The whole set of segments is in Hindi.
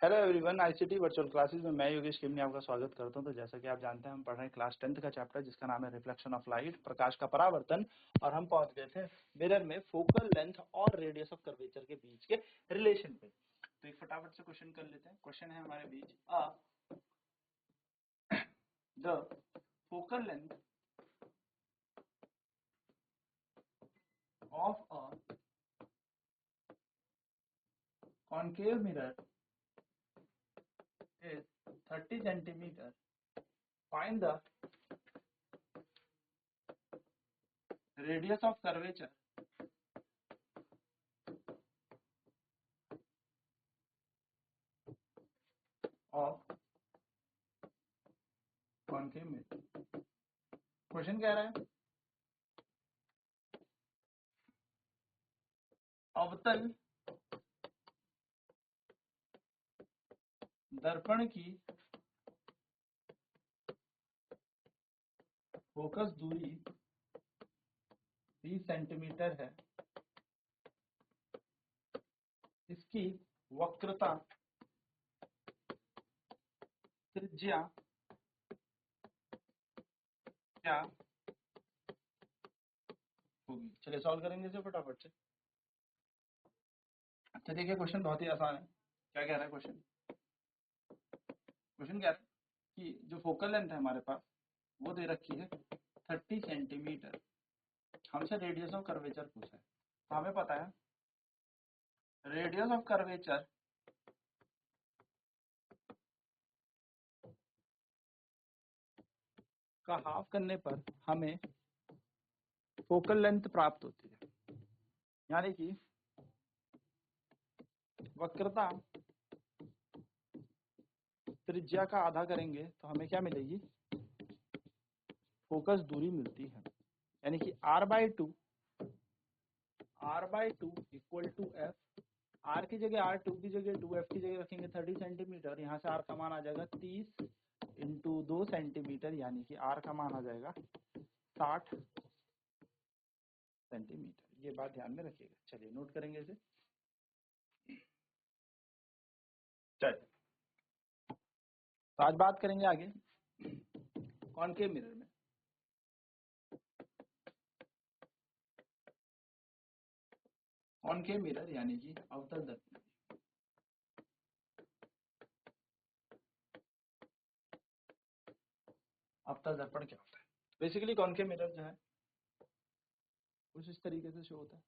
Hello everyone, ICT virtual classes में मैं योगेश किमनी आपका स्वागत करता हूं। तो जैसा कि आप जानते हैं, हम पढ़ रहे हैं क्लास 10th का चैप्टर जिसका नाम है रिफ्लेक्शन ऑफ लाइट, प्रकाश का परावर्तन। और हम पहुंच गए थे मिरर में फोकल लेंथ और रेडियस ऑफ कर्वेचर के बीच के रिलेशन पे। तो एक फटाफट से क्वेश्चन कर लेते हैं। क्वेश्चन है हमारे बीच, the focal length of a concave mirror is 30 centimeter. Find the radius of curvature of concave mirror. Question कह रहा है अवतल दर्पण की फोकस दूरी 30 सेंटीमीटर है। इसकी वक्रता त्रिज्या क्या होगी। चलिए सॉल्व करेंगे इसे फटाफट से। अच्छा देखिए, क्वेश्चन बहुत ही आसान है। क्या कह रहा है क्वेश्चन? क्वेश्चन कह रहा है कि जो फोकल लेंथ है हमारे पास वो दे रखी है 30 सेंटीमीटर। हमसे रेडियस ऑफ कर्वेचर पूछा है। तो हमें पता है रेडियस ऑफ कर्वेचर का हाफ करने पर हमें फोकल लेंथ प्राप्त होती है। यानी कि वक्रता त्रिज्या का आधा करेंगे तो हमें क्या मिलेगी? फोकस दूरी मिलती है। यानी कि r/2 equal to F. r की जगह r2 की जगह 2f की जगह रखेंगे 30 सेंटीमीटर। यहाँ से r का मान आ जाएगा 30 इंटू 2 सेंटीमीटर, यानी कि r का मान आ जाएगा 60 सेंटीमीटर। ये बात ध्यान में रखिएगा। चलिए नोट करेंगे इसे। चलिए तो आज बात करेंगे आगे कॉनकेव मिरर में। कॉनकेव मिरर यानी कि अवतल दर्पण। अवतल दर्पण क्या होता है? बेसिकली कॉनकेव मिरर जो है कुछ इस तरीके से शो होता है।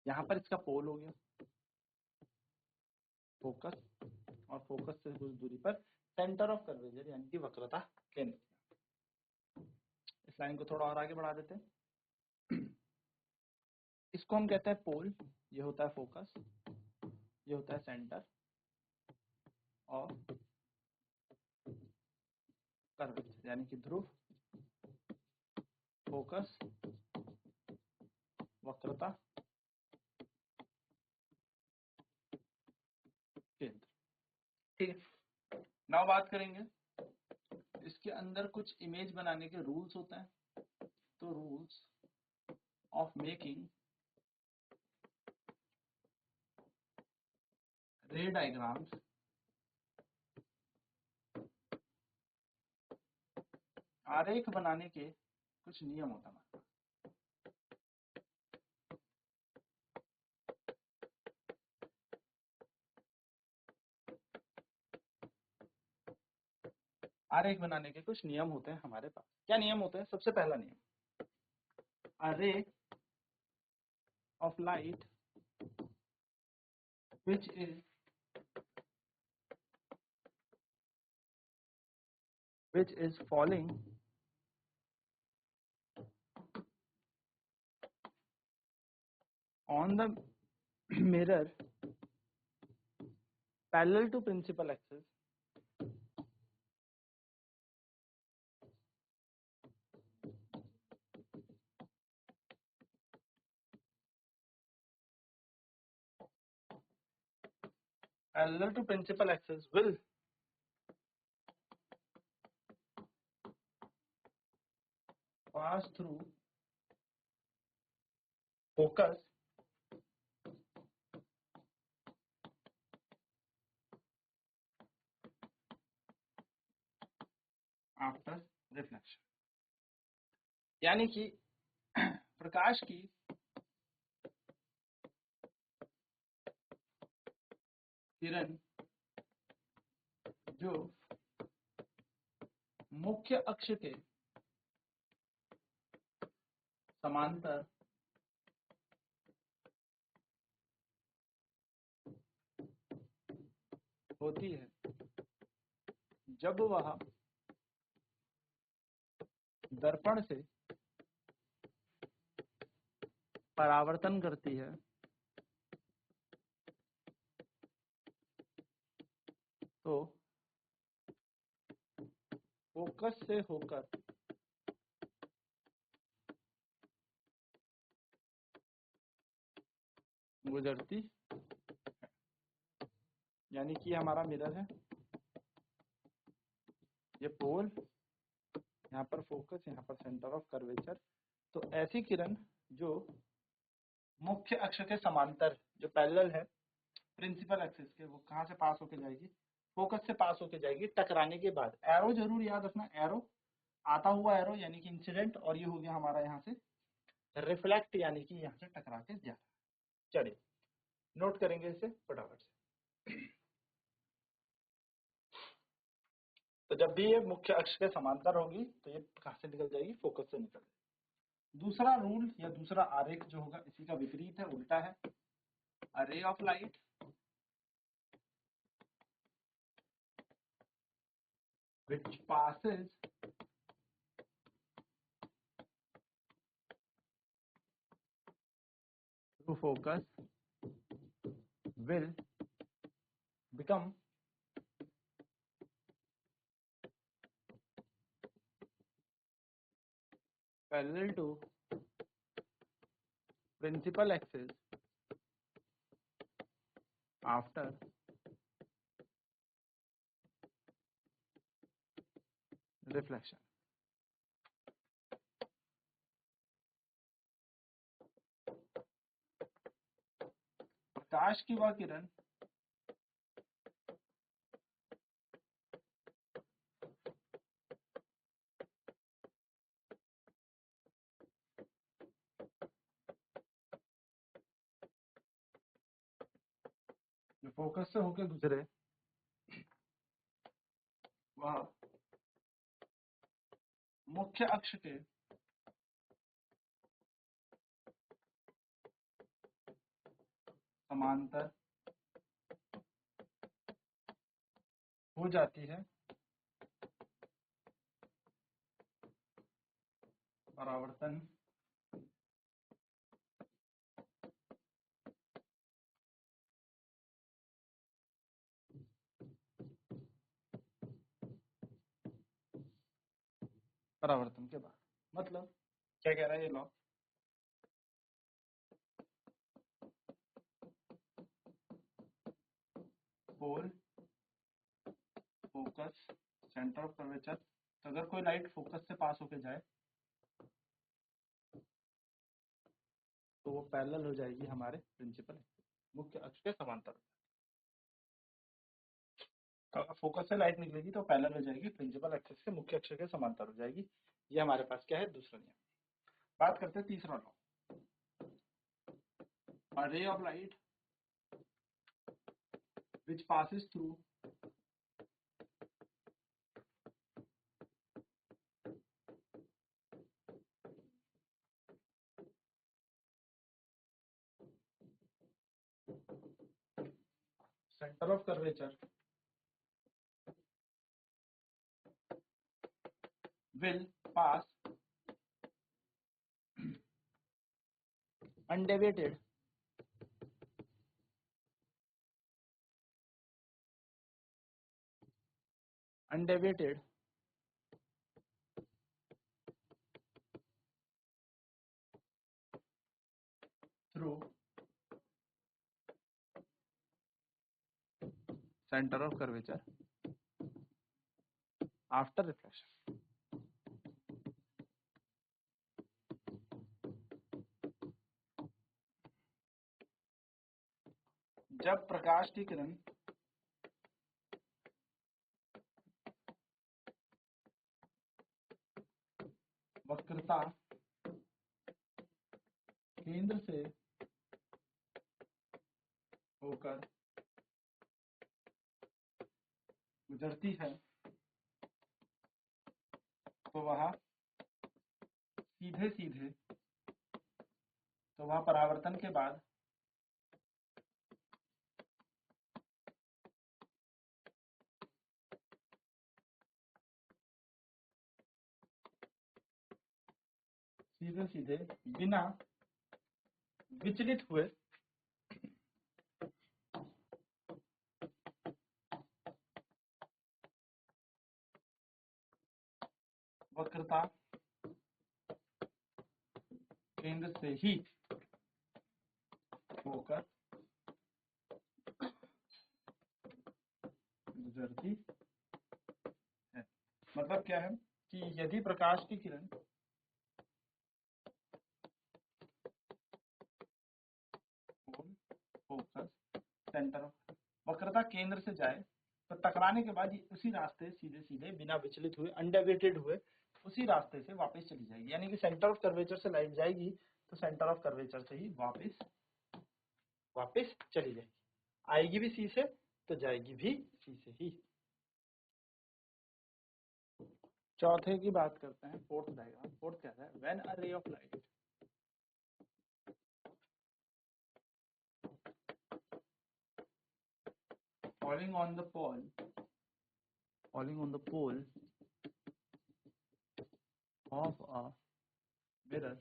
यहाँ पर इसका पोल हो गया फोकस, और फोकस से कुछ दूरी पर सेंटर ऑफ कर्वेचर यानी कि वक्रता केंद्र। इस लाइन को थोड़ा और आगे बढ़ा देते हैं। इसको हम कहते हैं पोल, ये होता है फोकस, ये होता है सेंटर और कर्वेचर यानी कि ध्रुव, फोकस, वक्रता, केंद्र। ठीक है, नाउ बात करेंगे इसके अंदर कुछ इमेज बनाने के रूल्स होते हैं। तो रूल्स ऑफ मेकिंग रे डायग्राम्स आरेख बनाने के कुछ नियम होता है। आरेख बनाने के कुछ नियम होते हैं हमारे पास। क्या नियम होते हैं? सबसे पहला नियम, a ray of light which is falling on the mirror parallel to principal axis will pass through focus after reflection, यानी कि प्रकाश की किरण जो मुख्य अक्ष के समांतर होती है जब वह दर्पण से परावर्तन करती है तो फोकस से होकर गुजरती है। यानी कि हमारा मिरर है, ये पोल, यहाँ पर फोकस, यहाँ पर सेंटर ऑफ कर्वेचर। तो ऐसी किरण जो मुख्य अक्ष के समांतर, जो पैरेलल है प्रिंसिपल एक्सिस के, वो कहाँ से पास होके जाएगी? फोकस से पास होके जाएगी टकराने के बाद। एरो जरूर याद रखना, एरो आता हुआ एरो यानी कि इंसिडेंट, और ये हो गया हमारा यहाँ से रिफ्लेक्ट, यानी कि यहाँ से टकरा के जा रहा है। चलिए नोट करेंगे इसे फटाफट से। तो जब भी ये मुख्य अक्ष के समांतर होगी तो ये कहाँ से निकल जाएगी? फोकस से निकल जाएगी। दूसरा रूल या दूसरा आरेख जो होगा इसी का विपरीत है, उल्टा है। A ray of light which passes through focus will become parallel to principal axis after reflection. प्रकाश की वह किरण जो फोकस से होकर गुजरे वह मुख्य अक्ष के समांतर हो जाती है परावर्तन के बाद। मतलब क्या कह रहा है ये law? Pole, focus, centre of curvature. तो अगर कोई लाइट फोकस से पास होके जाए तो वो पैरेलल हो जाएगी हमारे प्रिंसिपल मुख्य अक्ष के समांतर। तो फोकस से लाइट निकलेगी तो पैरेलल हो जाएगी प्रिंसिपल एक्सिस से मुख्य अक्ष के समांतर हो जाएगी। ये हमारे पास क्या है? दूसरा नियम। बात करते हैं तीसरा law. A ray of light which passes through center of curvature will pass undeviated through center of curvature after reflection. जब प्रकाश की किरण वक्रता केंद्र से होकर गुजरती है तो वह परावर्तन के बाद सीधे बिना विचलित हुए वक्रता केंद्र से ही होकर गुजरती है। मतलब क्या है कि यदि प्रकाश की किरण फोकस सेंटर वक्रता केंद्र से जाए तो टकराने के बाद ये उसी रास्ते सीधे बिना विचलित हुए अनडेविएटेड हुए उसी रास्ते से वापस चली जाएगी। यानी कि सेंटर ऑफ कर्वेचर से लाइट जाएगी तो सेंटर ऑफ कर्वेचर से ही वापस चली जाएगी। आएगी भी सी से तो जाएगी भी सी से ही। चौथे की बात करते हैं, फोर्थ डायग्राम। फोर्थ क्या है? When a ray of light falling on the pole of a mirror,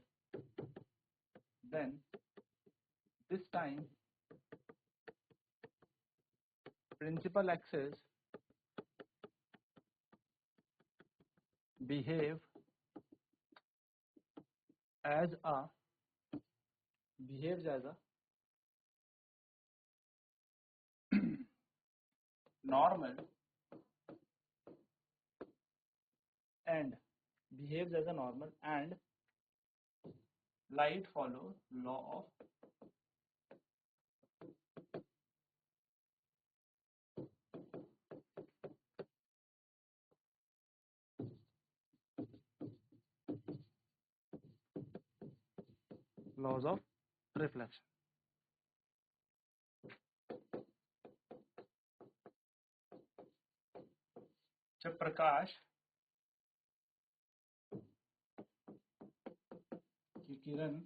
then this time principal axis behave as a normal and light follows law of laws of reflection। जब प्रकाश की किरण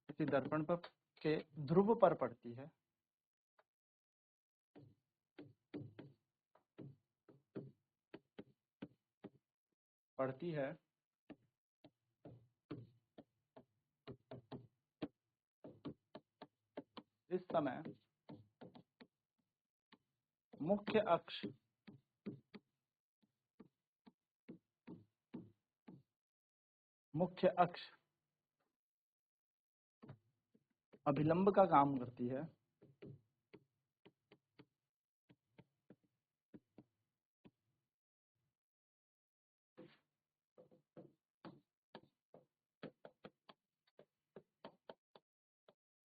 किसी दर्पण पर के ध्रुव पर पड़ती है इस समय मुख्य अक्ष अभिलंब का काम करती है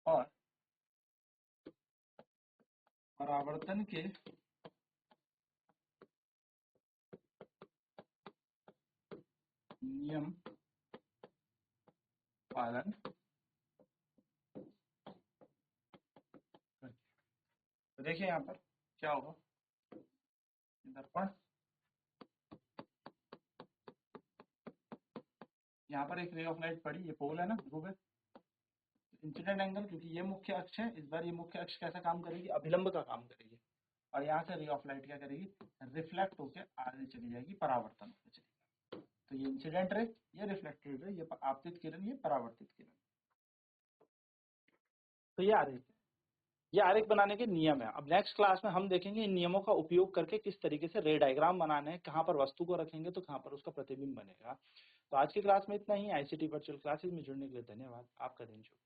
और परावर्तन के नियम पालन करती है। तो देखिए यहाँ पर क्या होगा, दर्पण यहाँ पर एक रे ऑफ लाइट पड़ी, ये पोल है ना, ध्रुव है, इंसिडेंट एंगल क्योंकि ये मुख्य अक्ष है, इस बार ये मुख्य अक्ष कैसा काम करेगी? अभिलंब का काम करेगी। और यहाँ से रे ऑफ लाइट क्या करेगी? रिफ्लेक्ट होकर आगे चली जाएगी, परावर्तन होकर चली जाएगी। तो ये इंसिडेंट रे, ये रिफ्लेक्टेड रे, ये आपतित किरण, ये परावर्तित किरण। तो ये आरेख बनाने के नियम है। अब नेक्स्ट क्लास में हम देखेंगे इन नियमों का उपयोग करके किस तरीके से रे डायग्राम बनाने हैं, कहाँ पर वस्तु को रखेंगे तो कहाँ पर उसका प्रतिबिंब बनेगा। तो आज की क्लास में इतना ही। आईसीटी वर्चुअल क्लासेस में जुड़ने के लिए धन्यवाद। आपका दिन शुभ।